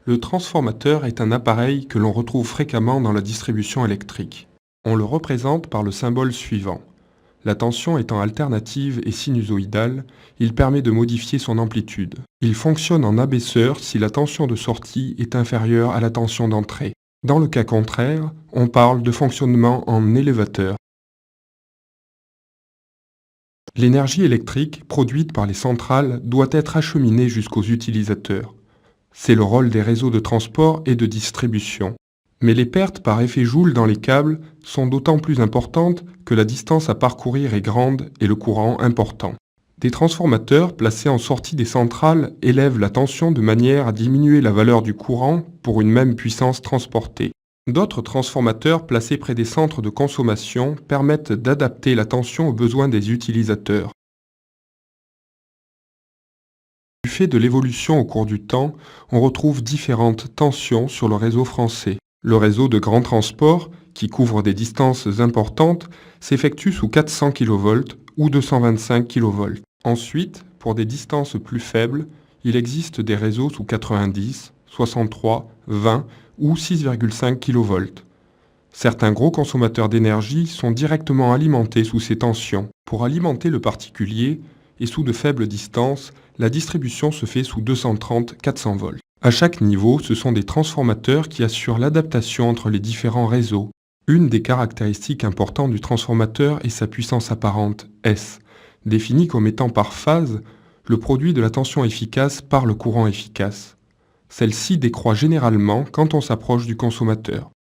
Le transformateur est un appareil que l'on retrouve fréquemment dans la distribution électrique. On le représente par le symbole suivant. La tension étant alternative et sinusoïdale, il permet de modifier son amplitude. Il fonctionne en abaisseur si la tension de sortie est inférieure à la tension d'entrée. Dans le cas contraire, on parle de fonctionnement en élévateur. L'énergie électrique produite par les centrales doit être acheminée jusqu'aux utilisateurs. C'est le rôle des réseaux de transport et de distribution. Mais les pertes par effet Joule dans les câbles sont d'autant plus importantes que la distance à parcourir est grande et le courant important. Des transformateurs placés en sortie des centrales élèvent la tension de manière à diminuer la valeur du courant pour une même puissance transportée. D'autres transformateurs placés près des centres de consommation permettent d'adapter la tension aux besoins des utilisateurs. Du fait de l'évolution au cours du temps, on retrouve différentes tensions sur le réseau français. Le réseau de grand transport, qui couvre des distances importantes, s'effectue sous 400 kV ou 225 kV. Ensuite, pour des distances plus faibles, il existe des réseaux sous 90, 63, 20 ou 6,5 kV. Certains gros consommateurs d'énergie sont directement alimentés sous ces tensions. Pour alimenter le particulier, et sous de faibles distances, la distribution se fait sous 230-400 volts. À chaque niveau, ce sont des transformateurs qui assurent l'adaptation entre les différents réseaux. Une des caractéristiques importantes du transformateur est sa puissance apparente, S, définie comme étant par phase le produit de la tension efficace par le courant efficace. Celle-ci décroît généralement quand on s'approche du consommateur.